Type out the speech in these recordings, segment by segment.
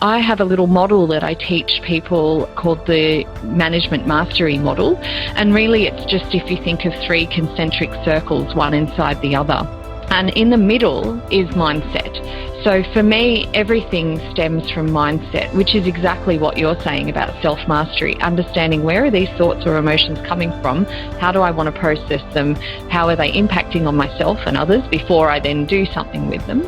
I have a little model that I teach people called the Management Mastery Model. And really it's just if you think of 3 concentric circles, one inside the other. And in the middle is mindset. So for me, everything stems from mindset, which is exactly what you're saying about self-mastery, understanding where are these thoughts or emotions coming from, how do I want to process them, how are they impacting on myself and others before I then do something with them.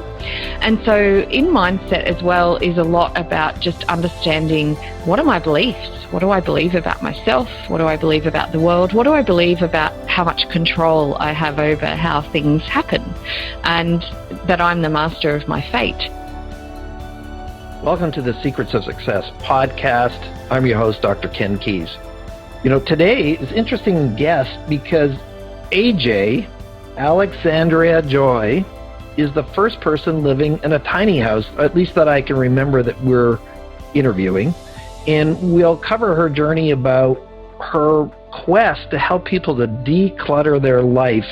And so in mindset as well is a lot about just understanding what are my beliefs, what do I believe about myself, what do I believe about the world, what do I believe about how much control I have over how things happen, and that I'm the master of my fate. Welcome to the Secrets of Success podcast. I'm your host, Dr. Ken Keis. Today is an interesting guest because AJ, Alexandria Joy, is the first person living in a tiny house, at least that I can remember, that we're interviewing. And we'll cover her journey about her quest to help people to declutter their life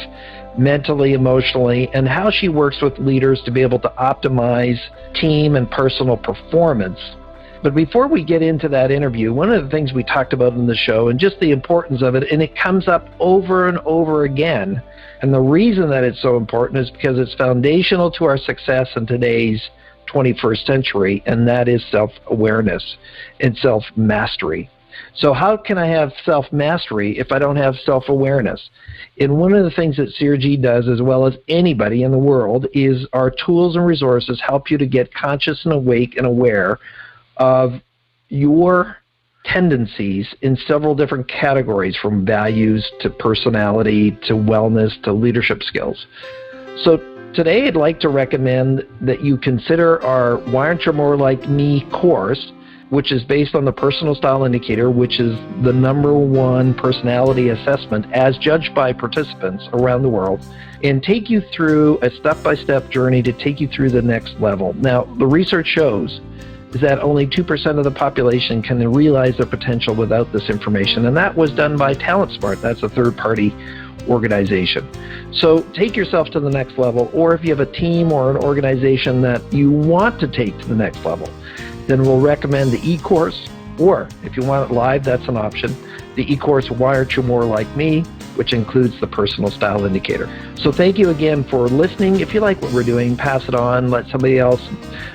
mentally, emotionally, and how she works with leaders to be able to optimize team and personal performance. But before we get into that interview, one of the things we talked about in the show and just the importance of it, and it comes up over and over again, and the reason that it's so important is because it's foundational to our success in today's 21st century, and that is self-awareness and self-mastery. So how can I have self-mastery if I don't have self-awareness? And one of the things that CRG does, as well as anybody in the world, is our tools and resources help you to get conscious and awake and aware of your tendencies in several different categories, from values to personality to wellness to leadership skills. So today I'd like to recommend that you consider our Why Aren't You More Like Me course, which is based on the Personal Style Indicator, which is the #1 personality assessment as judged by participants around the world, and take you through a step-by-step journey to take you through the next level. Now, the research shows is that only 2% of the population can realize their potential without this information, and that was done by TalentSmart. That's a third-party organization. So take yourself to the next level, or if you have a team or an organization that you want to take to the next level, then we'll recommend the e-course, or if you want it live, that's an option, the e-course Why Aren't You More Like Me, which includes the Personal Style Indicator. So thank you again for listening. If you like what we're doing, pass it on, let somebody else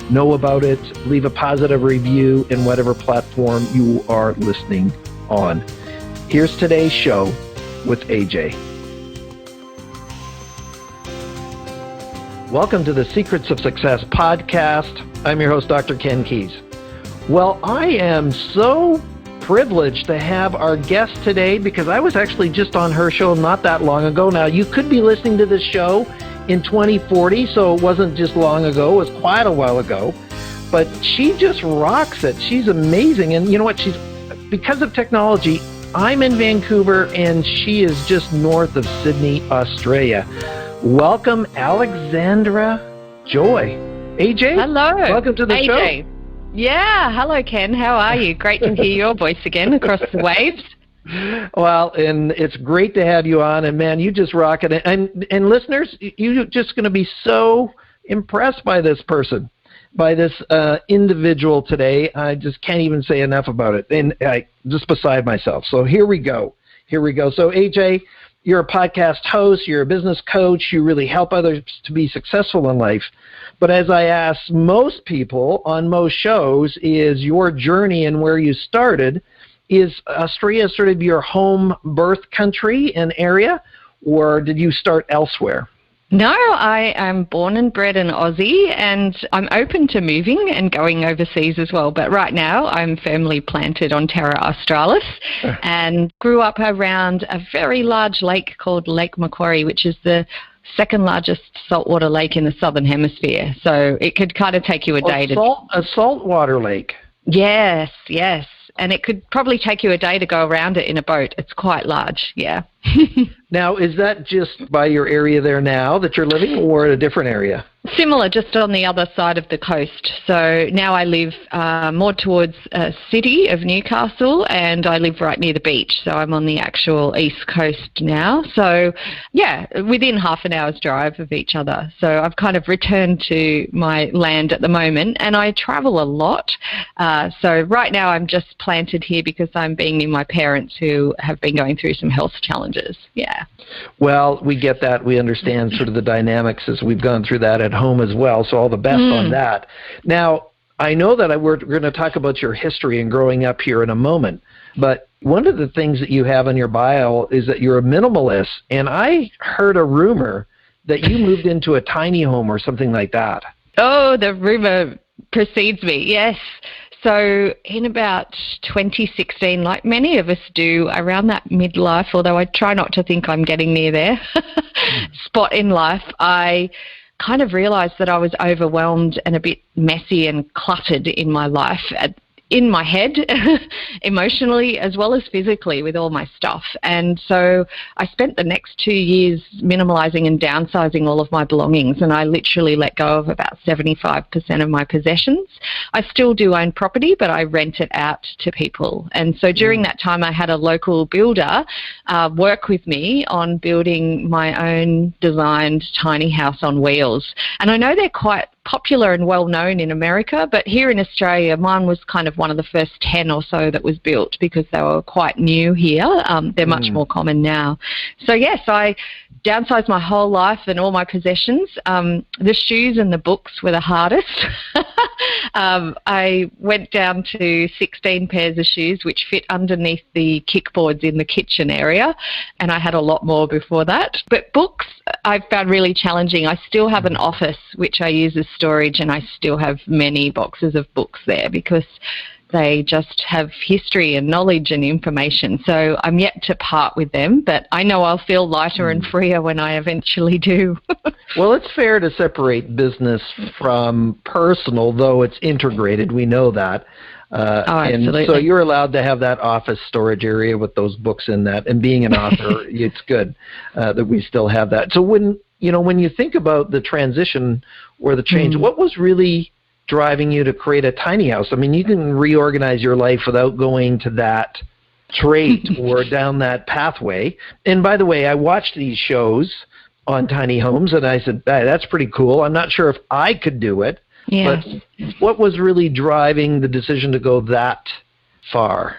know about it, leave a positive review in whatever platform you are listening on. Here's today's show with AJ. Welcome to the Secrets of Success podcast. I'm your host, Dr. Ken Keis. Well, I am so privileged to have our guest today because I was actually just on her show not that long ago. Now, you could be listening to this show in 2040, so it wasn't just long ago. It was quite a while ago. But she just rocks it. She's amazing. And you know what? Because of technology, I'm in Vancouver and she is just north of Sydney, Australia. Welcome, Alexandria Joy. AJ? Hello. Welcome to the AJ. show. Yeah. Hello, Ken. How are you? Great to hear your voice again across the waves. Well, and it's great to have you on. And, man, you just rock it. And listeners, you're just going to be so impressed by this person, by this individual today. I just can't even say enough about it. And I just beside myself. So here we go. So, AJ, you're a podcast host, you're a business coach, you really help others to be successful in life. But as I ask most people on most shows, is your journey and where you started, is Australia sort of your home birth country and area, or did you start elsewhere? No, I am born and bred in Aussie, and I'm open to moving and going overseas as well. But right now, I'm firmly planted on Terra Australis and grew up around a very large lake called Lake Macquarie, which is the second largest saltwater lake in the Southern Hemisphere. So it could kind of take you a day a saltwater lake? Yes. And it could probably take you a day to go around it in a boat. It's quite large, yeah. Now, is that just by your area there now that you're living, or a different area? Similar, just on the other side of the coast. So now I live more towards a city of Newcastle, and I live right near the beach. So I'm on the actual east coast now. So yeah, within half an hour's drive of each other. So I've kind of returned to my land at the moment, and I travel a lot. So right now I'm just planted here because I'm being near my parents who have been going through some health challenges. Yeah. Well, we get that. We understand sort of the dynamics as we've gone through that at home as well, so all the best on that. Now, I know that we're going to talk about your history and growing up here in a moment, but one of the things that you have on your bio is that you're a minimalist, and I heard a rumor that you moved into a tiny home or something like that. Oh, the rumor precedes me, yes. So in about 2016, like many of us do, around that midlife, although I try not to think I'm getting near there, spot in life, I kind of realised that I was overwhelmed and a bit messy and cluttered in my life, in my head, emotionally as well as physically, with all my stuff. And so I spent the next 2 years minimalising and downsizing all of my belongings, and I literally let go of about 75% of my possessions. I still do own property, but I rent it out to people. And so during that time, I had a local builder work with me on building my own designed tiny house on wheels. And I know they're quite popular and well known in America, but here in Australia, mine was kind of one of the first 10 or so that was built because they were quite new here. They're much more common now. So yes, I downsized my whole life and all my possessions. The shoes and the books were the hardest. I went down to 16 pairs of shoes, which fit underneath the kickboards in the kitchen area, and I had a lot more before that. But books I found really challenging. I still have an office which I use as storage, and I still have many boxes of books there because they just have history and knowledge and information. So I'm yet to part with them, but I know I'll feel lighter and freer when I eventually do. Well, it's fair to separate business from personal, though it's integrated. We know that. Absolutely. And so you're allowed to have that office storage area with those books in that. And being an author, it's good that we still have that. So when you think about the transition or the change, what was really driving you to create a tiny house? I mean, you can reorganize your life without going to that trait or down that pathway. And by the way, I watched these shows on tiny homes, and I said, hey, that's pretty cool. I'm not sure if I could do it, but what was really driving the decision to go that far?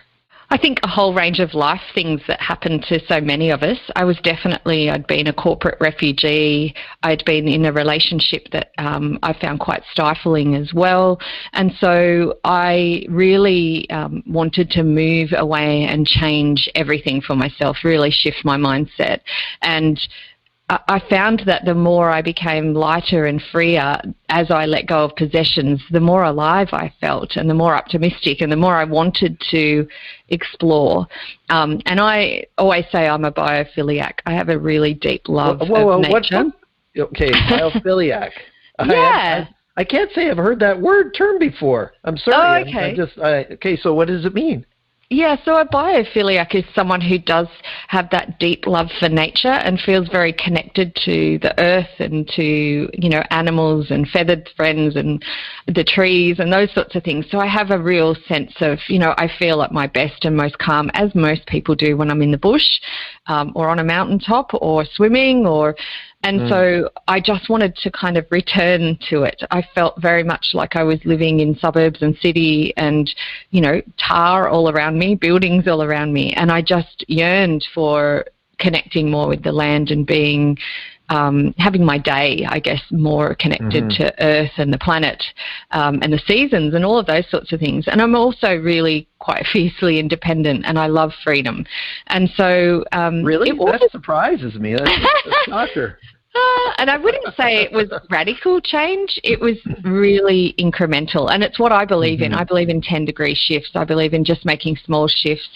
I think a whole range of life things that happened to so many of us. I'd been a corporate refugee. I'd been in a relationship that I found quite stifling as well. And so I really wanted to move away and change everything for myself, really shift my mindset. And I found that the more I became lighter and freer as I let go of possessions, the more alive I felt and the more optimistic and the more I wanted to explore. And I always say I'm a biophiliac. I have a really deep love of nature. Okay, biophiliac. Yeah. I can't say I've heard that term before. I'm sorry. Oh, okay. Okay, so what does it mean? Yeah, so a biophiliac is someone who does have that deep love for nature and feels very connected to the earth and to, animals and feathered friends and the trees and those sorts of things. So I have a real sense of, I feel at my best and most calm, as most people do when I'm in the bush or on a mountaintop or swimming And so I just wanted to kind of return to it. I felt very much like I was living in suburbs and city and, tar all around me, buildings all around me. And I just yearned for connecting more with the land and being, having my day, I guess, more connected to Earth and the planet and the seasons and all of those sorts of things. And I'm also really quite fiercely independent and I love freedom. And so... really? That surprises me. That's a shocker. And I wouldn't say it was radical change. It was really incremental. And it's what I believe in. I believe in 10-degree shifts. I believe in just making small shifts.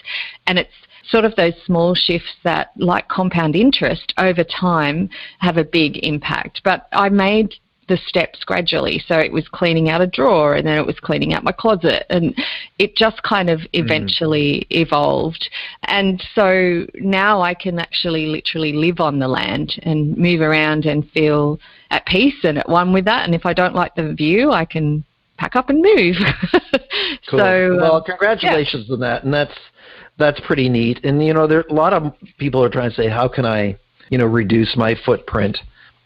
And it's sort of those small shifts that, like compound interest, over time have a big impact. But I made the steps gradually. So it was cleaning out a drawer and then it was cleaning out my closet. And it just kind of eventually evolved. And so now I can actually literally live on the land and move around and feel at peace and at one with that. And if I don't like the view, I can pack up and move. Cool. So, well, congratulations on that. And that's pretty neat. And, there a lot of people are trying to say, how can I, reduce my footprint?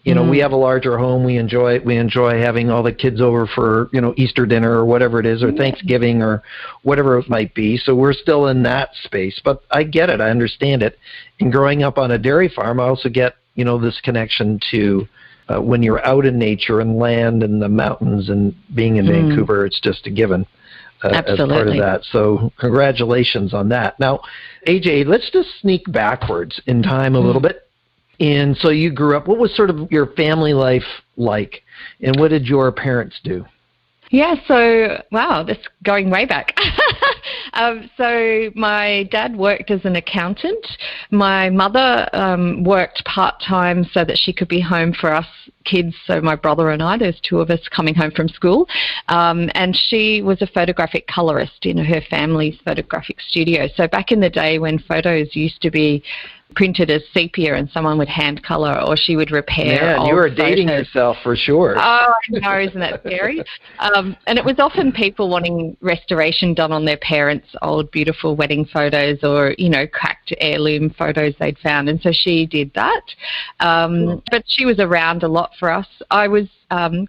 We have a larger home. We enjoy having all the kids over for, Easter dinner or whatever it is, or Thanksgiving or whatever it might be. So we're still in that space. But I get it. I understand it. And growing up on a dairy farm, I also get, this connection to when you're out in nature and land and the mountains and being in Vancouver, it's just a given as part of that. So congratulations on that. Now, AJ, let's just sneak backwards in time a little bit. And so you grew up, what was sort of your family life like? And what did your parents do? Yeah, so, wow, that's going way back. So my dad worked as an accountant. My mother worked part-time so that she could be home for us kids, so my brother and I, there's two of us coming home from school. And she was a photographic colorist in her family's photographic studio. So back in the day when photos used to be printed as sepia and someone would hand color, or she would repair old you were photos. Dating yourself for sure. Oh, I know, isn't that scary? And it was often people wanting restoration done on their parents' old beautiful wedding photos or, cracked heirloom photos they'd found. And so she did that. But she was around a lot for us. I was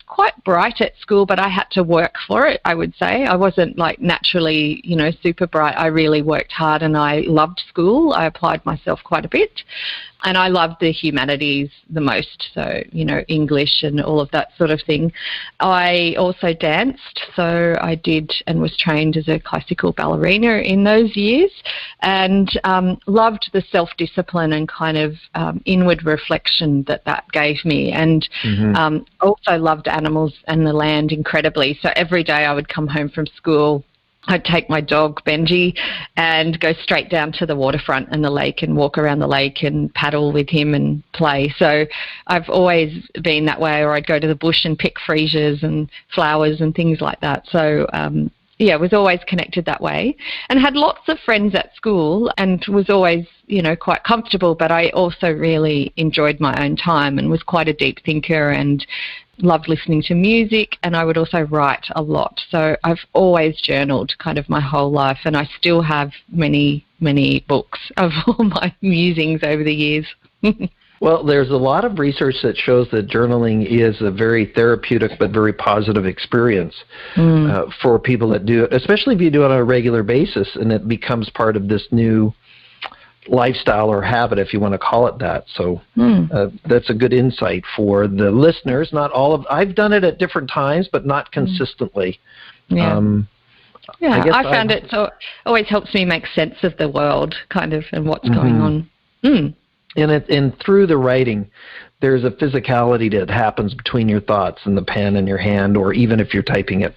quite bright at school, but I had to work for it, I would say. I wasn't naturally, super bright. I really worked hard and I loved school. I applied myself quite a bit. And I loved the humanities the most, so, English and all of that sort of thing. I also danced, so I did and was trained as a classical ballerina in those years, and loved the self-discipline and kind of inward reflection that gave me, and also loved animals and the land incredibly. So every day I would come home from school, I'd take my dog, Benji, and go straight down to the waterfront and the lake and walk around the lake and paddle with him and play. So I've always been that way, or I'd go to the bush and pick freesias and flowers and things like that. So, was always connected that way, and had lots of friends at school and was always, quite comfortable, but I also really enjoyed my own time and was quite a deep thinker and loved listening to music, and I would also write a lot. So I've always journaled kind of my whole life, and I still have many, many books of all my musings over the years. Well, there's a lot of research that shows that journaling is a very therapeutic but very positive experience for people that do it, especially if you do it on a regular basis and it becomes part of this new lifestyle or habit, if you want to call it that. So that's a good insight for the listeners. Not all of, I've done it at different times, but not consistently. Yeah. I found it so always helps me make sense of the world, kind of, and what's going on. And through the writing, there's a physicality that happens between your thoughts and the pen in your hand, or even if you're typing it,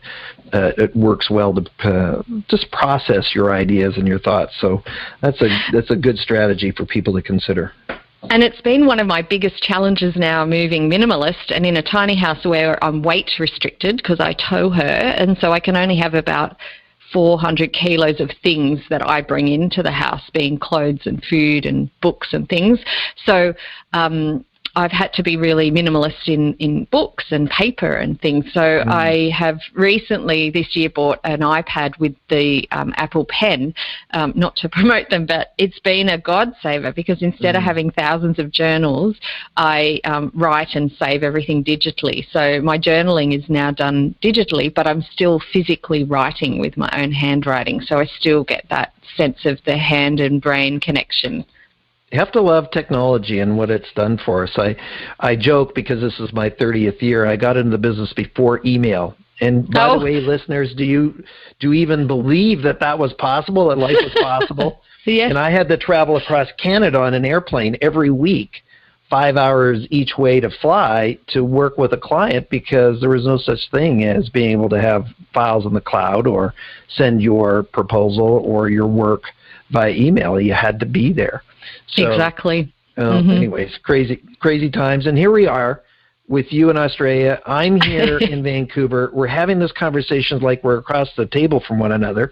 it works well to just process your ideas and your thoughts. So that's a good strategy for people to consider. And it's been one of my biggest challenges now, moving minimalist and in a tiny house where I'm weight restricted because I tow her, and so I can only have about 400 kilos of things that I bring into the house, being clothes and food and books and things. So I've had to be really minimalist in books and paper and things. So I have recently this year bought an iPad with the Apple Pen, not to promote them, but it's been a God saver because instead of having thousands of journals, I write and save everything digitally. So my journaling is now done digitally, but I'm still physically writing with my own handwriting. So I still get that sense of the hand and brain connection. You have to love technology and what it's done for us. I joke because this is my 30th year. I got into the business before email. And by the way, listeners, do you even believe that was possible, that life was possible? Yes. And I had to travel across Canada on an airplane every week, 5 hours each way to fly to work with a client because there was no such thing as being able to have files in the cloud or send your proposal or your work by email. You had to be there. So, exactly. Anyways, crazy times. And here we are with you in Australia. I'm here in Vancouver. We're having this conversation like we're across the table from one another,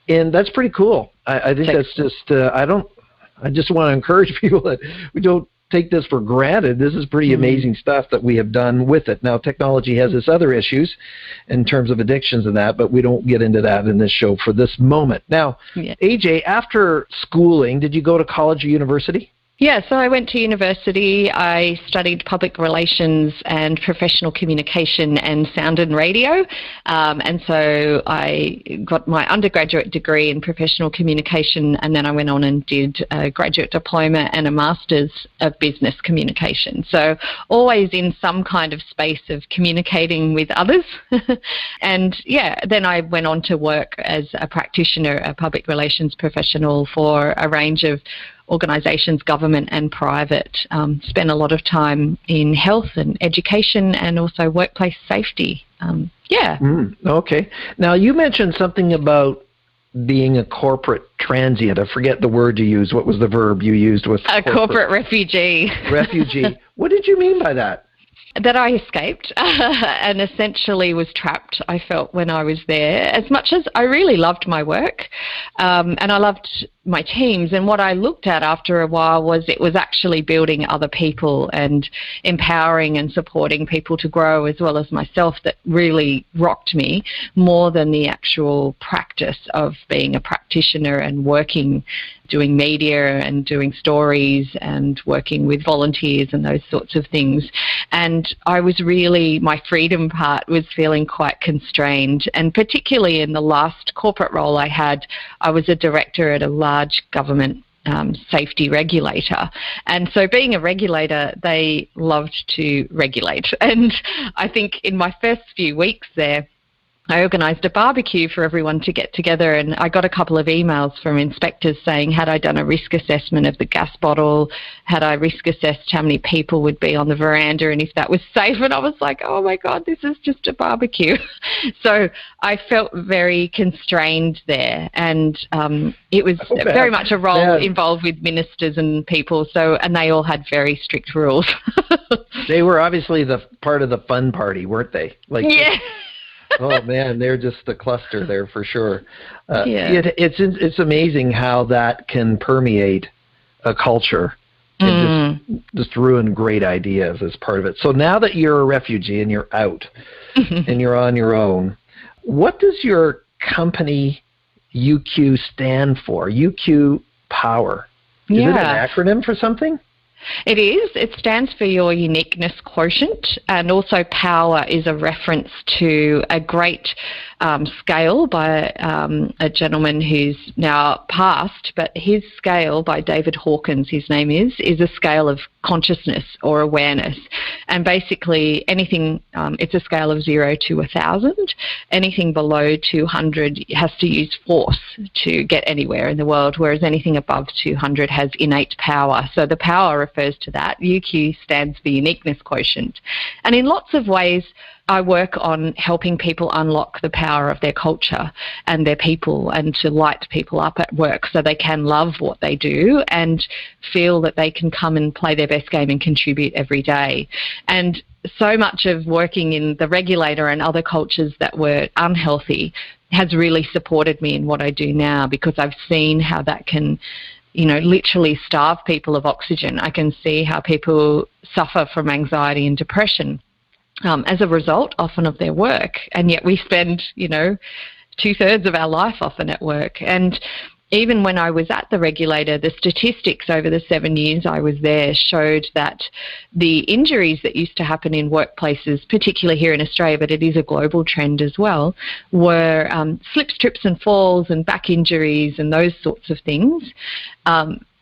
and that's pretty cool. I think that's just I just want to encourage people that we don't take this for granted. This is pretty amazing stuff that we have done with it. Now, technology has its other issues in terms of addictions and that, but we don't get into that in this show for this moment. Now, AJ, after schooling, did you go to college or university? Yeah, so I went to university. I studied public relations and professional communication and sound and radio. And so I got my undergraduate degree in professional communication, and then I went on and did a graduate diploma and a master's of business communication. So always in some kind of space of communicating with others. And yeah, then I went on to work as a practitioner, a public relations professional for a range of organisations, government and private. Spent a lot of time in health and education and also workplace safety. Okay. Now, you mentioned something about being a corporate transient. I forget the word you used. What was the verb you used? A corporate refugee. Refugee. What did you mean by that? That I escaped and essentially was trapped, I felt, when I was there. As much as I really loved my work and I loved my teams, and what I looked at after a while was it was actually building other people and empowering and supporting people to grow as well as myself that really rocked me more than the actual practice of being a practitioner and working, doing media and doing stories and working with volunteers and those sorts of things. And I was really, my freedom part was feeling quite constrained. And particularly in the last corporate role I had, I was a director at a large government safety regulator. And so being a regulator, they loved to regulate. And I think in my first few weeks there, I organised a barbecue for everyone to get together, and I got a couple of emails from inspectors saying, had I done a risk assessment of the gas bottle, had I risk assessed how many people would be on the veranda and if that was safe, and I was like, oh my God, this is just a barbecue. So I felt very constrained there, and it was very much a role involved with ministers and people, and they all had very strict rules. They were obviously the part of the fun party, weren't they? Yeah. Oh man, they're just the cluster there for sure. It's amazing how that can permeate a culture and just ruin great ideas as part of it. So now that you're a refugee and you're out and you're on your own, what does your company UQ stand for? UQ Power. Is it an acronym for something? It is. It stands for your uniqueness quotient, and also power is a reference to a great scale by a gentleman who's now passed, but his scale by David Hawkins, his name is a scale of consciousness or awareness. And basically anything, it's a scale of 0 to 1,000. Anything below 200 has to use force to get anywhere in the world, whereas anything above 200 has innate power. So the power refers to that. UQ stands for uniqueness quotient. And in lots of ways, I work on helping people unlock the power of their culture and their people, and to light people up at work so they can love what they do and feel that they can come and play their best game and contribute every day. And so much of working in the regulator and other cultures that were unhealthy has really supported me in what I do now, because I've seen how that can, literally starve people of oxygen. I can see how people suffer from anxiety and depression as a result often of their work, and yet we spend 2/3 of our life often at work. And even when I was at the regulator, the statistics over the 7 years I was there showed that the injuries that used to happen in workplaces, particularly here in Australia, but it is a global trend as well, were slips, trips and falls and back injuries and those sorts of things.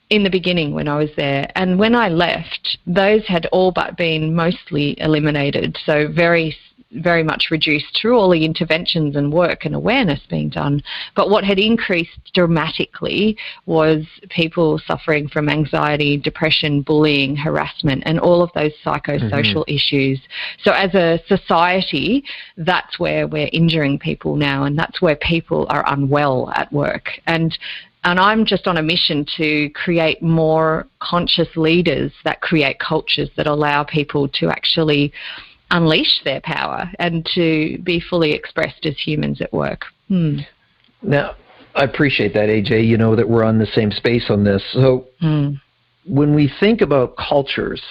In the beginning when I was there. And when I left, those had all but been mostly eliminated, so very, very much reduced through all the interventions and work and awareness being done. But what had increased dramatically was people suffering from anxiety, depression, bullying, harassment, and all of those psychosocial issues. So as a society, that's where we're injuring people now, and that's where people are unwell at work. And And I'm just on a mission to create more conscious leaders that create cultures that allow people to actually unleash their power and to be fully expressed as humans at work. Now, I appreciate that, AJ. You know that we're on the same space on this. So when we think about cultures,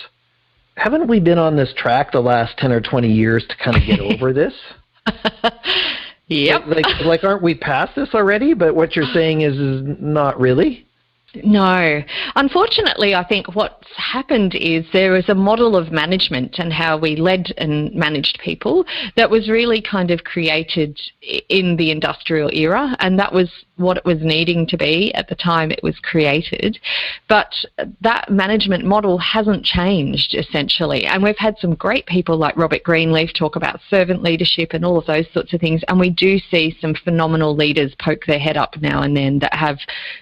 haven't we been on this track the last 10 or 20 years to kind of get over this? Yep. Like, aren't we past this already? But what you're saying is not really? No. Unfortunately, I think what's happened is there was a model of management and how we led and managed people that was really kind of created in the industrial era, and that was what it was needing to be at the time it was created. But that management model hasn't changed, essentially. And we've had some great people like Robert Greenleaf talk about servant leadership and all of those sorts of things, and we do see some phenomenal leaders poke their head up now and then that have,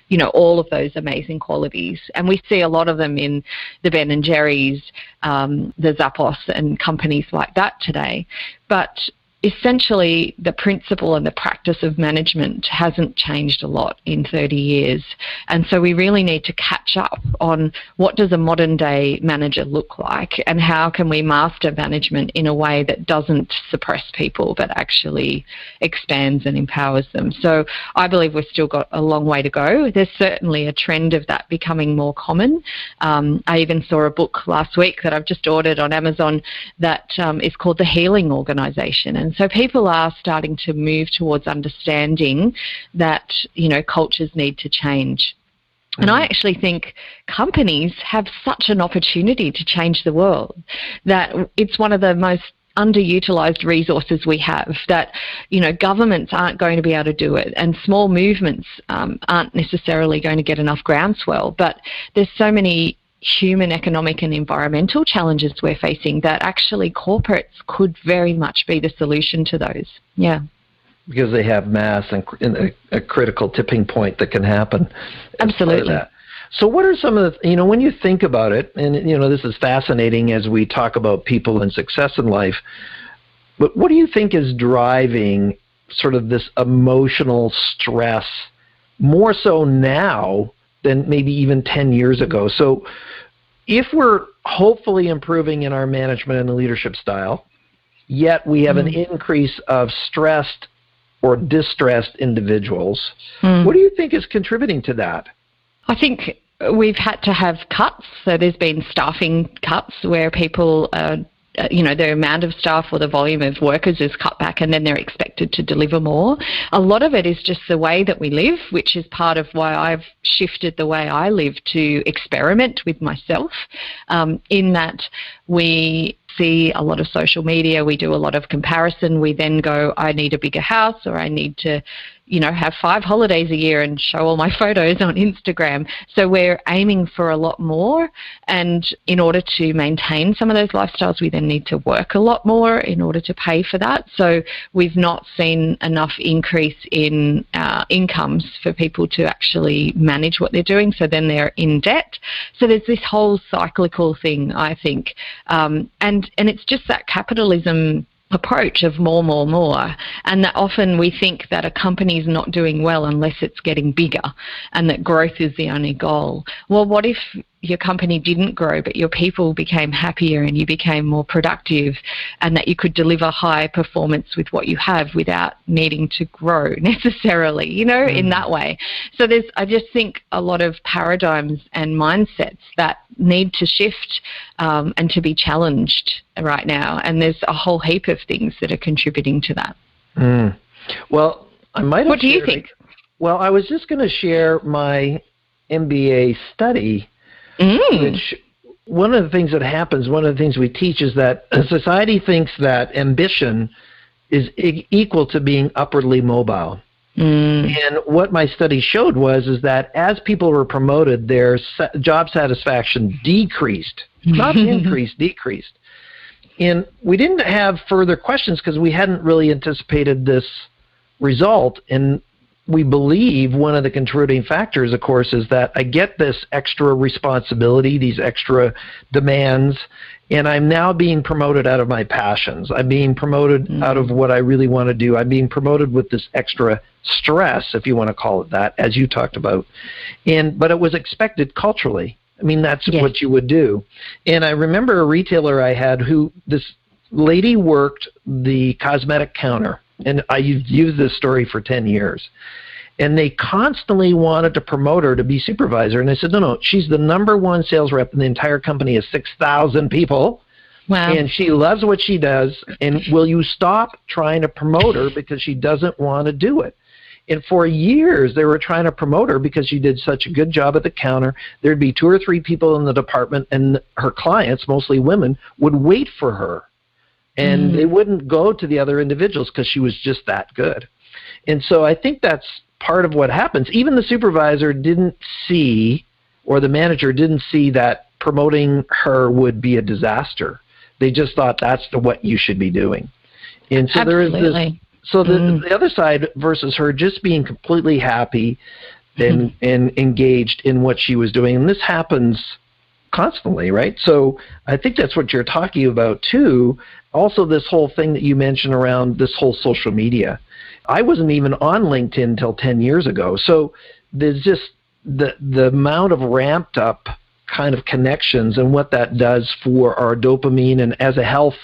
you know, all of those amazing qualities. And we see a lot of them in the Ben and Jerry's, the Zappos and companies like that today. But essentially, the principle and the practice of management hasn't changed a lot in 30 years. And so we really need to catch up on what does a modern day manager look like and how can we master management in a way that doesn't suppress people but actually expands and empowers them. So I believe we've still got a long way to go. There's certainly a trend of that becoming more common. I even saw a book last week that I've just ordered on Amazon that is called The Healing Organization. And so people are starting to move towards understanding that, you know, cultures need to change. And I actually think companies have such an opportunity to change the world that it's one of the most underutilized resources we have, that, you know, governments aren't going to be able to do it, and small movements aren't necessarily going to get enough groundswell. But there's so many human, economic and environmental challenges we're facing that actually corporates could very much be the solution to those. Yeah. Because they have mass and a critical tipping point that can happen. Absolutely. So what are some of the, you know, when you think about it, and, you know, this is fascinating as we talk about people and success in life, but what do you think is driving sort of this emotional stress more so now than maybe even 10 years ago? So if we're hopefully improving in our management and leadership style, yet we have an increase of stressed or distressed individuals, what do you think is contributing to that? I think we've had to have cuts. So there's been staffing cuts where people you know, the amount of staff or the volume of workers is cut back and then they're expected to deliver more. A lot of it is just the way that we live, which is part of why I've shifted the way I live to experiment with myself, in that we see a lot of social media, we do a lot of comparison, we then go, I need a bigger house, or I need to, you know, have 5 holidays a year and show all my photos on Instagram. So we're aiming for a lot more, and in order to maintain some of those lifestyles, we then need to work a lot more in order to pay for that. So we've not seen enough increase in incomes for people to actually manage what they're doing, so then they're in debt. So there's this whole cyclical thing, I think, and it's just that capitalism approach of more, and that often we think that a company is not doing well unless it's getting bigger and that growth is the only goal. Well, what if your company didn't grow but your people became happier and you became more productive, and that you could deliver high performance with what you have without needing to grow necessarily, you know, in that way. So I just think a lot of paradigms and mindsets that need to shift and to be challenged right now, and there's a whole heap of things that are contributing to that. Well, I might have What do you think? Well, I was just going to share my MBA study, which one of the things that happens, one of the things we teach is that society thinks that ambition is equal to being upwardly mobile. And what my study showed is that as people were promoted, their job satisfaction decreased, not increased, decreased. And we didn't have further questions because we hadn't really anticipated this result. And we believe one of the contributing factors, of course, is that I get this extra responsibility, these extra demands, and I'm now being promoted out of my passions. I'm being promoted out of what I really want to do. I'm being promoted with this extra stress, if you want to call it that, as you talked about. But it was expected culturally. I mean, that's what you would do. And I remember a retailer I had who, this lady worked the cosmetic counter. And I used this story for 10 years. And they constantly wanted to promote her to be supervisor. And I said, no, she's the number one sales rep in the entire company of 6,000 people. Wow. And she loves what she does. And will you stop trying to promote her because she doesn't want to do it? And for years, they were trying to promote her because she did such a good job at the counter. There'd be 2 or 3 people in the department, and her clients, mostly women, would wait for her. And they wouldn't go to the other individuals because she was just that good. And so I think that's part of what happens. Even the supervisor didn't see, or the manager didn't see, that promoting her would be a disaster. They just thought that's what you should be doing. And so there is this. So the other side versus her just being completely happy and engaged in what she was doing. And this happens constantly, right? So I think that's what you're talking about too. Also, this whole thing that you mentioned around this whole social media. I wasn't even on LinkedIn until 10 years ago. So there's just the amount of ramped up kind of connections and what that does for our dopamine. And as a health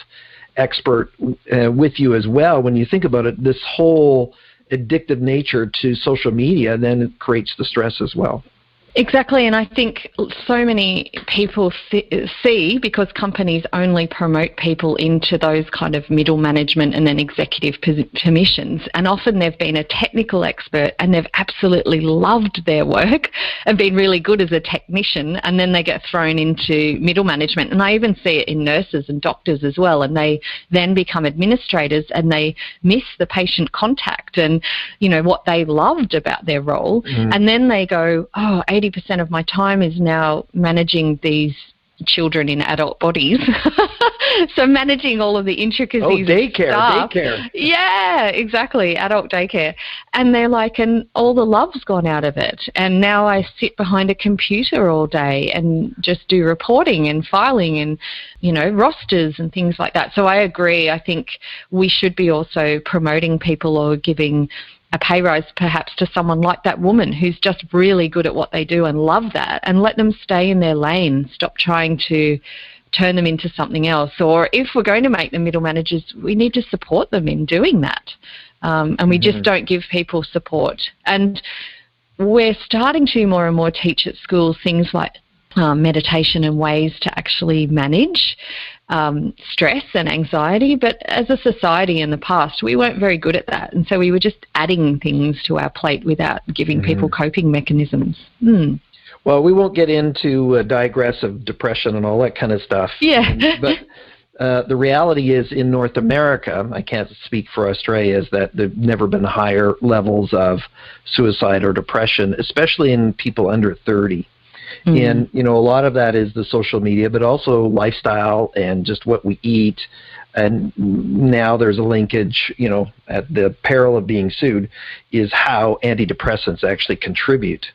expert with you as well, when you think about it, this whole addictive nature to social media, then it creates the stress as well. Exactly, and I think so many people see, because companies only promote people into those kind of middle management and then executive positions, and often they've been a technical expert and they've absolutely loved their work and been really good as a technician, and then they get thrown into middle management. And I even see it in nurses and doctors as well, and they then become administrators and they miss the patient contact and, you know, what they loved about their role. And then they go, 80% of my time is now managing these children in adult bodies. So managing all of the intricacies of stuff. Daycare. Yeah, exactly, adult daycare. And they're like, and all the love's gone out of it. And now I sit behind a computer all day and just do reporting and filing and, you know, rosters and things like that. So I agree. I think we should be also promoting people or giving a pay rise perhaps to someone like that woman who's just really good at what they do and love that, and let them stay in their lane. Stop trying to turn them into something else. Or if we're going to make them middle managers, we need to support them in doing that. And we just don't give people support. And we're starting to more and more teach at schools things like meditation and ways to actually manage stress and anxiety. But as a society in the past, we weren't very good at that. And so we were just adding things to our plate without giving people coping mechanisms. Well, we won't get into digressive depression and all that kind of stuff. Yeah. But the reality is, in North America, I can't speak for Australia, is that there've never been higher levels of suicide or depression, especially in people under 30. And, you know, a lot of that is the social media, but also lifestyle and just what we eat. And now there's a linkage, you know, at the peril of being sued, is how antidepressants actually contribute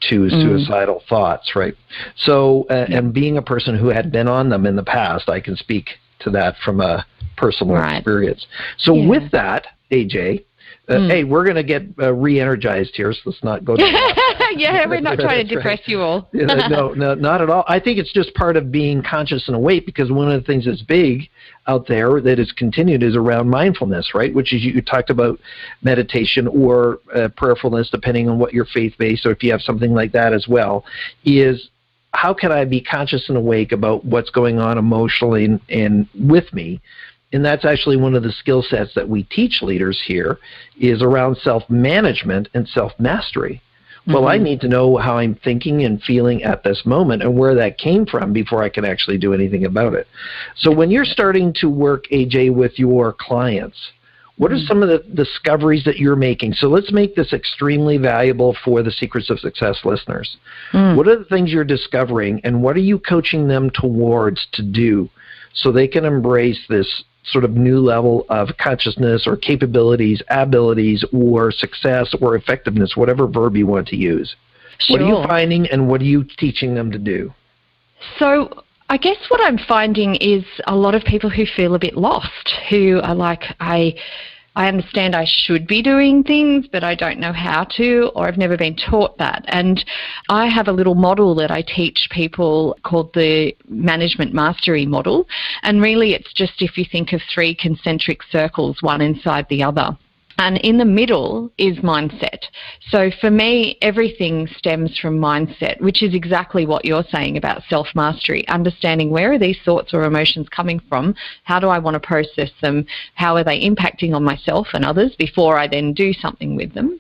to suicidal thoughts, right? So, and being a person who had been on them in the past, I can speak to that from a personal experience. So with that, AJ, hey, we're going to get re-energized here, so let's not go down Yeah, we're not trying to depress you all. No, not at all. I think it's just part of being conscious and awake, because one of the things that's big out there that is continued is around mindfulness, right? Which is, you talked about meditation or prayerfulness, depending on what your faith-based, or if you have something like that as well, is how can I be conscious and awake about what's going on emotionally and with me? And that's actually one of the skill sets that we teach leaders here, is around self-management and self-mastery. Well, I need to know how I'm thinking and feeling at this moment and where that came from before I can actually do anything about it. So when you're starting to work, AJ, with your clients, what are some of the discoveries that you're making? So let's make this extremely valuable for the Secrets of Success listeners. What are the things you're discovering, and what are you coaching them towards to do so they can embrace this sort of new level of consciousness or capabilities, abilities, or success or effectiveness, whatever verb you want to use. Sure. What are you finding and what are you teaching them to do? So I guess what I'm finding is a lot of people who feel a bit lost, who are like, I understand I should be doing things, but I don't know how to, or I've never been taught that. And I have a little model that I teach people called the management mastery model. And really it's just if you think of three concentric circles, one inside the other. And in the middle is mindset. So for me, everything stems from mindset, which is exactly what you're saying about self-mastery, understanding where are these thoughts or emotions coming from, how do I want to process them, how are they impacting on myself and others before I then do something with them.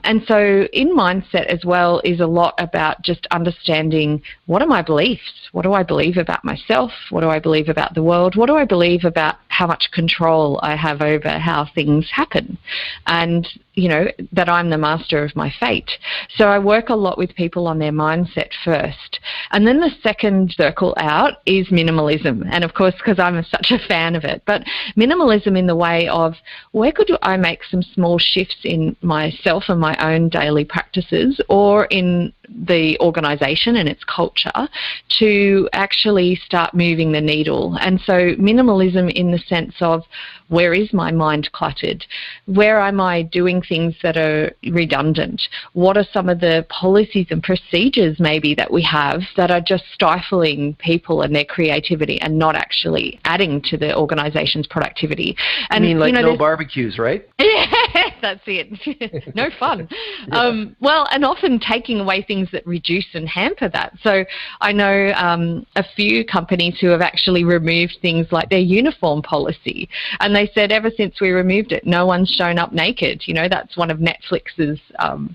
And so in mindset as well is a lot about just understanding what are my beliefs? What do I believe about myself? What do I believe about the world? What do I believe about how much control I have over how things happen? And, you know, that I'm the master of my fate. So I work a lot with people on their mindset first. And then the second circle out is minimalism. And of course, because I'm such a fan of it, but minimalism in the way of where could I make some small shifts in myself and my own daily practices or in the organisation and its culture to actually start moving the needle. And so minimalism in the sense of where is my mind cluttered? Where am I doing things that are redundant? What are some of the policies and procedures maybe that we have that are just stifling people and their creativity and not actually adding to the organisation's productivity? And, I mean, like no barbecues, right? Yeah, that's it. No fun. Yeah. Well, and often taking away things that reduce and hamper that. So I know a few companies who have actually removed things like their uniform policy. And they said ever since we removed it, no one's shown up naked. You know, that's one of Netflix's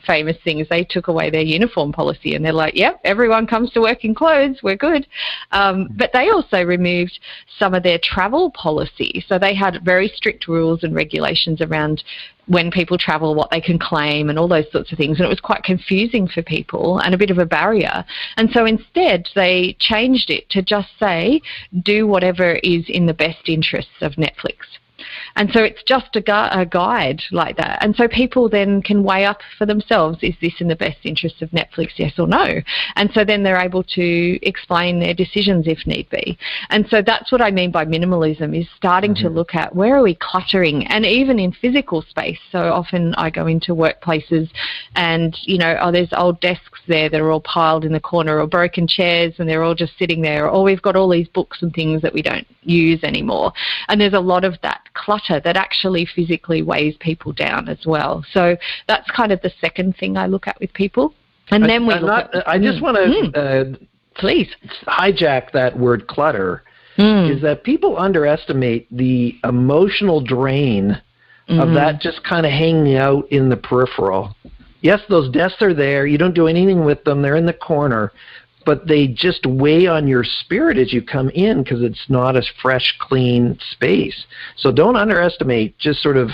famous things. They took away their uniform policy and they're like, yep, everyone comes to work in clothes. We're good. But they also removed some of their travel policy. So they had very strict rules and regulations around when people travel, what they can claim and all those sorts of things. And it was quite confusing for people and a bit of a barrier. And so instead they changed it to just say, do whatever is in the best interests of Netflix. And so it's just a guide like that. And so people then can weigh up for themselves, is this in the best interest of Netflix, yes or no? And so then they're able to explain their decisions if need be. And so that's what I mean by minimalism, is starting to look at where are we cluttering, and even in physical space. So often I go into workplaces and, you know, oh, there's old desks there that are all piled in the corner, or broken chairs and they're all just sitting there, or we've got all these books and things that we don't use anymore. And there's a lot of that clutter that actually physically weighs people down as well. So that's kind of the second thing I look at with people. And then we look at... I just want to please hijack that word clutter, is that people underestimate the emotional drain of that just kind of hanging out in the peripheral. Yes, those desks are there. You don't do anything with them. They're in the corner. But they just weigh on your spirit as you come in because it's not a fresh, clean space. So don't underestimate just sort of,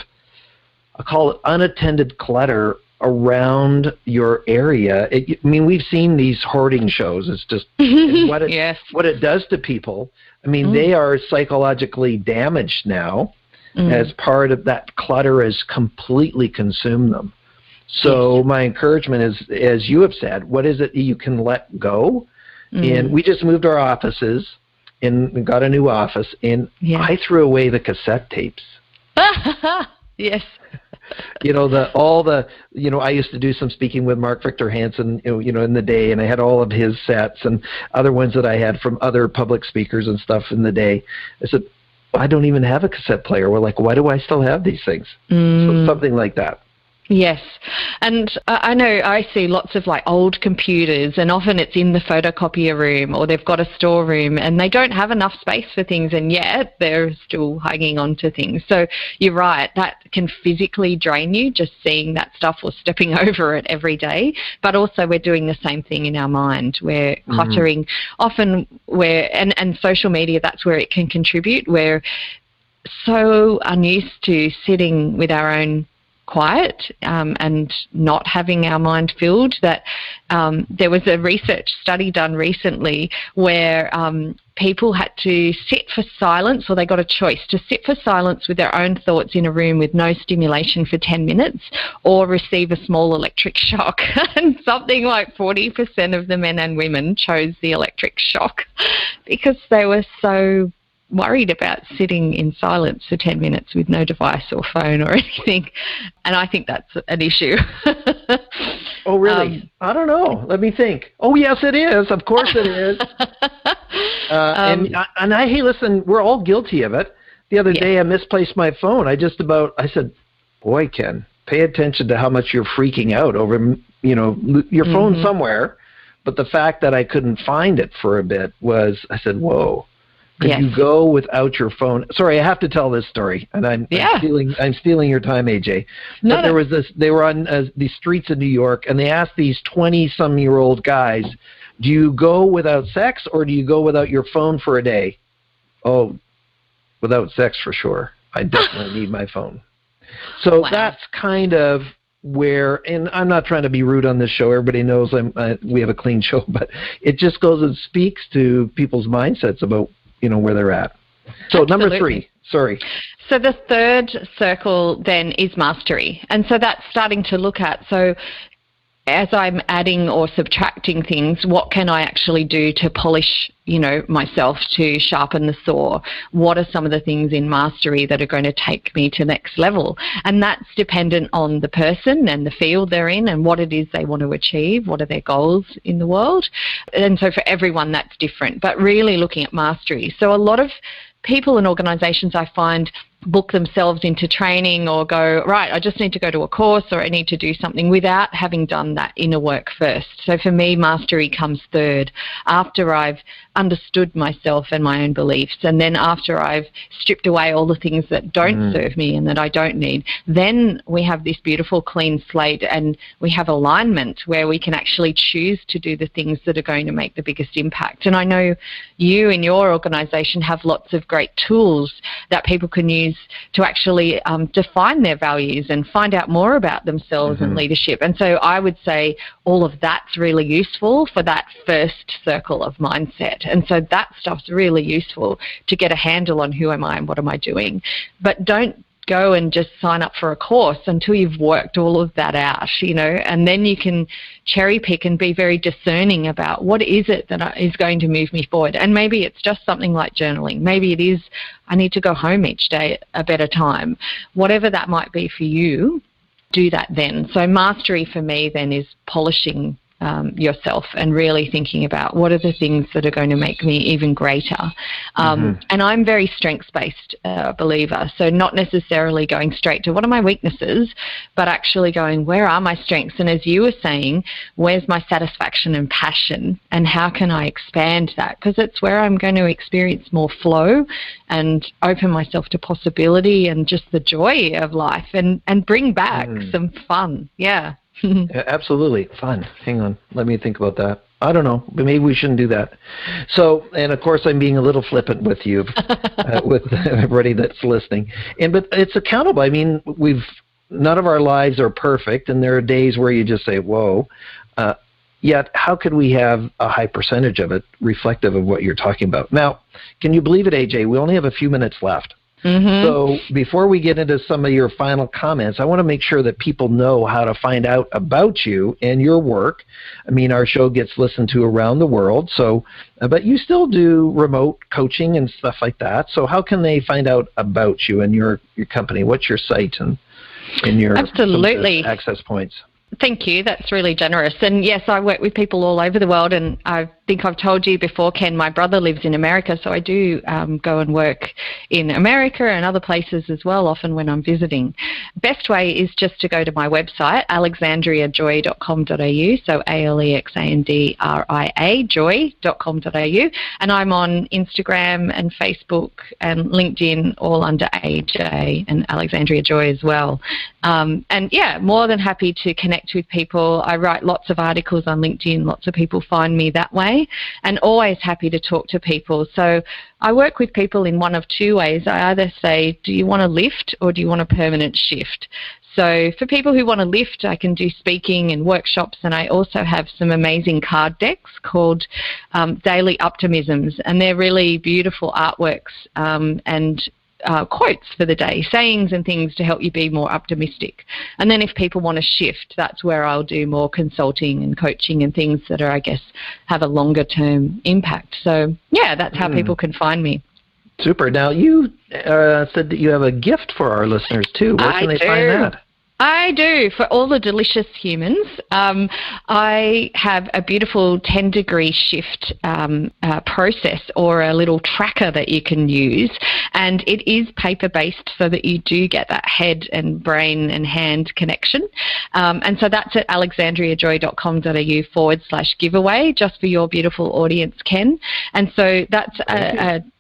I call it unattended clutter around your area. I mean, we've seen these hoarding shows. It's just what it does to people. I mean, they are psychologically damaged now as part of that clutter has completely consumed them. So my encouragement is, as you have said, what is it you can let go? And we just moved our offices and got a new office, and I threw away the cassette tapes. Yes. You know, I used to do some speaking with Mark Victor Hansen, you know, in the day, and I had all of his sets and other ones that I had from other public speakers and stuff in the day. I said, I don't even have a cassette player. We're like, why do I still have these things? So something like that. Yes. And I know I see lots of like old computers, and often it's in the photocopier room or they've got a storeroom and they don't have enough space for things, and yet they're still hanging on to things. So you're right, that can physically drain you just seeing that stuff or stepping over it every day. But also we're doing the same thing in our mind. We're cluttering often and social media, that's where it can contribute. We're so unused to sitting with our own quiet and not having our mind filled. That there was a research study done recently where people had to sit for silence, or they got a choice to sit for silence with their own thoughts in a room with no stimulation for 10 minutes or receive a small electric shock. And something like 40% of the men and women chose the electric shock because they were so worried about sitting in silence for 10 minutes with no device or phone or anything. And I think that's an issue. Oh, really? I don't know. Let me think. Oh, yes, it is. Of course it is. Hey, listen, we're all guilty of it. The other day I misplaced my phone. I said, boy, Ken, pay attention to how much you're freaking out over, your phone somewhere. But the fact that I couldn't find it for a bit I said, whoa. Could you go without your phone? Sorry, I have to tell this story, and I'm stealing your time, AJ. No, but there was this. They were on the streets of New York, and they asked these 20-some-year-old guys, "Do you go without sex, or do you go without your phone for a day?" Oh, without sex for sure. I definitely need my phone. So that's kind of where, and I'm not trying to be rude on this show. Everybody knows we have a clean show, but it just goes and speaks to people's mindsets about where they're at. So Absolutely. Number 3, sorry. So the third circle then is mastery. And so that's starting to look at, so as I'm adding or subtracting things, what can I actually do to polish, myself, to sharpen the saw? What are some of the things in mastery that are going to take me to the next level? And that's dependent on the person and the field they're in and what it is they want to achieve, what are their goals in the world. And so for everyone, that's different, but really looking at mastery. So a lot of people and organizations I find book themselves into training or go, right, I just need to go to a course or I need to do something without having done that inner work first. So for me, mastery comes third, after I've understood myself and my own beliefs, and then after I've stripped away all the things that don't serve me and that I don't need. Then we have this beautiful clean slate and we have alignment where we can actually choose to do the things that are going to make the biggest impact. And I know you in your organization have lots of great tools that people can use to actually define their values and find out more about themselves and leadership. And so I would say all of that's really useful for that first circle of mindset. And so that stuff's really useful to get a handle on who am I and what am I doing. But don't go and just sign up for a course until you've worked all of that out, and then you can cherry pick and be very discerning about what is it that is going to move me forward. And maybe it's just something like journaling. Maybe it is I need to go home each day at a better time. Whatever that might be for you, do that then. So mastery for me then is polishing yourself and really thinking about what are the things that are going to make me even greater. And I'm very strengths-based believer, so not necessarily going straight to what are my weaknesses, but actually going, where are my strengths? And as you were saying, where's my satisfaction and passion, and how can I expand that? Because it's where I'm going to experience more flow and open myself to possibility and just the joy of life and bring back some fun. Yeah. Absolutely. Fun. Hang on. Let me think about that. I don't know, but maybe we shouldn't do that. So, and of course, I'm being a little flippant with you, with everybody that's listening. But it's accountable. I mean, none of our lives are perfect, and there are days where you just say, whoa. Yet, how could we have a high percentage of it reflective of what you're talking about? Now, can you believe it, AJ? We only have a few minutes left. So before we get into some of your final comments, I want to make sure that people know how to find out about you and your work. I mean, our show gets listened to around the world, but you still do remote coaching and stuff like that. So how can they find out about you and your company? What's your site and your Absolutely. Access points? Thank you. That's really generous. And yes, I work with people all over the world, and I think I've told you before, Ken, my brother lives in America, so I do go and work in America and other places as well, often when I'm visiting. Best way is just to go to my website, alexandriajoy.com.au, so ALEXANDRIA, joy.com.au, and I'm on Instagram and Facebook and LinkedIn, all under AJ and Alexandria Joy as well. And yeah, more than happy to connect with people. I write lots of articles on LinkedIn. Lots of people find me that way, and always happy to talk to people. So I work with people in one of two ways. I either say, do you want a lift or do you want a permanent shift? So for people who want to lift, I can do speaking and workshops, and I also have some amazing card decks called Daily Optimisms, and they're really beautiful artworks and quotes for the day, sayings and things to help you be more optimistic. And then if people want to shift, that's where I'll do more consulting and coaching and things that are, I guess, have a longer term impact. So yeah, that's how people can find me. Super. Now, you said that you have a gift for our listeners too. Where can they find that? I do. For all the delicious humans, I have a beautiful 10-degree shift process, or a little tracker that you can use. And it is paper-based so that you do get that head and brain and hand connection. And so that's at alexandriajoy.com.au/giveaway, just for your beautiful audience, Ken. And so that's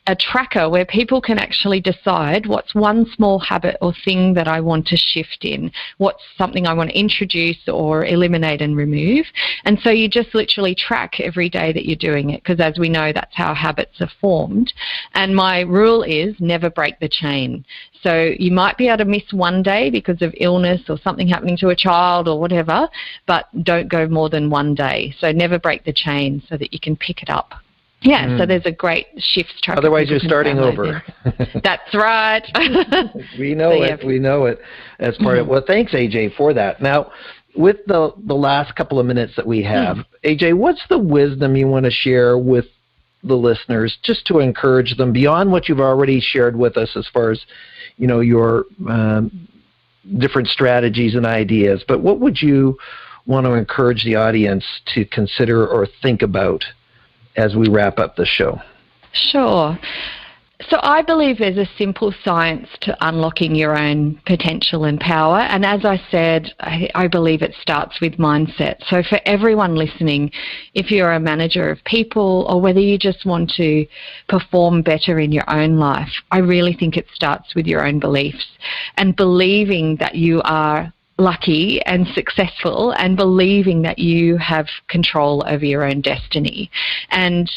a tracker where people can actually decide what's one small habit or thing that I want to shift in, what's something I want to introduce or eliminate and remove. And so you just literally track every day that you're doing it, because as we know, that's how habits are formed. And my rule is never break the chain. So you might be able to miss one day because of illness or something happening to a child or whatever, but don't go more than one day. So never break the chain so that you can pick it up. Yeah, so there's a great shifts tracker. Otherwise, you're starting over. That's right. We know it. We know it as part of. Well, thanks, AJ, for that. Now, with the last couple of minutes that we have, AJ, what's the wisdom you want to share with the listeners, just to encourage them beyond what you've already shared with us, as far as your different strategies and ideas? But what would you want to encourage the audience to consider or think about as we wrap up the show? Sure. So I believe there's a simple science to unlocking your own potential and power. And as I said, I believe it starts with mindset. So for everyone listening, if you're a manager of people, or whether you just want to perform better in your own life, I really think it starts with your own beliefs and believing that you are lucky and successful, and believing that you have control over your own destiny. And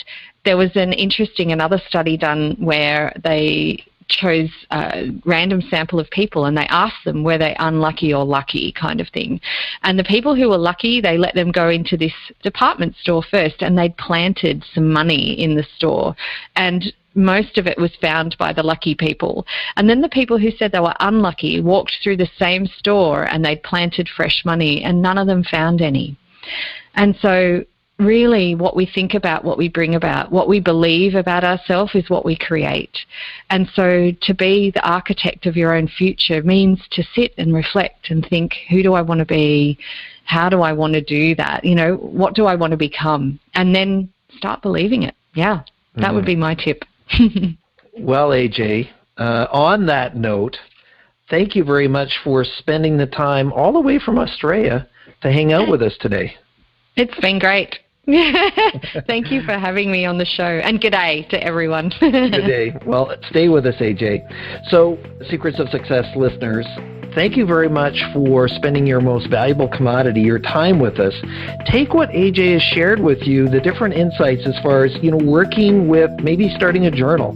there was another study done where they chose a random sample of people and they asked them, were they unlucky or lucky, kind of thing. And the people who were lucky, they let them go into this department store first, and they'd planted some money in the store, and most of it was found by the lucky people. And then the people who said they were unlucky walked through the same store and they'd planted fresh money, and none of them found any. And so really what we think about, what we bring about, what we believe about ourselves is what we create. And so to be the architect of your own future means to sit and reflect and think, who do I want to be? How do I want to do that? What do I want to become? And then start believing it. Yeah, that would be my tip. Well, AJ, on that note, thank you very much for spending the time all the way from Australia to hang out with us today. It's been great. Thank you for having me on the show, and g'day to everyone. G'day. Well, stay with us, AJ. So, Secrets of Success listeners, thank you very much for spending your most valuable commodity, your time, with us. Take what AJ has shared with you, the different insights as far as, working with maybe starting a journal,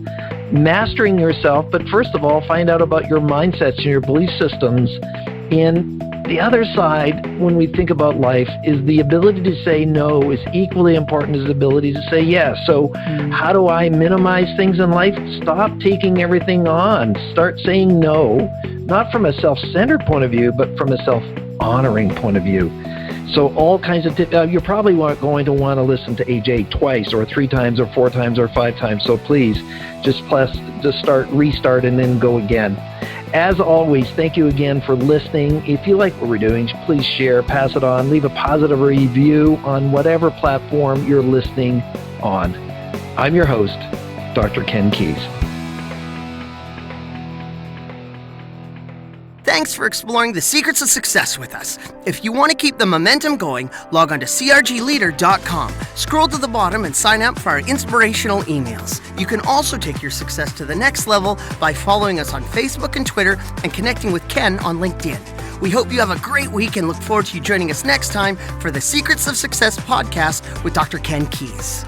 mastering yourself, but first of all, find out about your mindsets and your belief systems. And the other side, when we think about life, is the ability to say no is equally important as the ability to say yes. So how do I minimize things in life? Stop taking everything on. Start saying no, not from a self-centered point of view, but from a self-honoring point of view. So all kinds of tips. You're probably going to want to listen to AJ twice or 3 times or 4 times or 5 times. So please just restart, and then go again. As always, thank you again for listening. If you like what we're doing, please share, pass it on, leave a positive review on whatever platform you're listening on. I'm your host, Dr. Ken Keis. Thanks for exploring the secrets of success with us. If you want to keep the momentum going, log on to crgleader.com. Scroll to the bottom and sign up for our inspirational emails. You can also take your success to the next level by following us on Facebook and Twitter and connecting with Ken on LinkedIn. We hope you have a great week and look forward to you joining us next time for the Secrets of Success podcast with Dr. Ken Keis.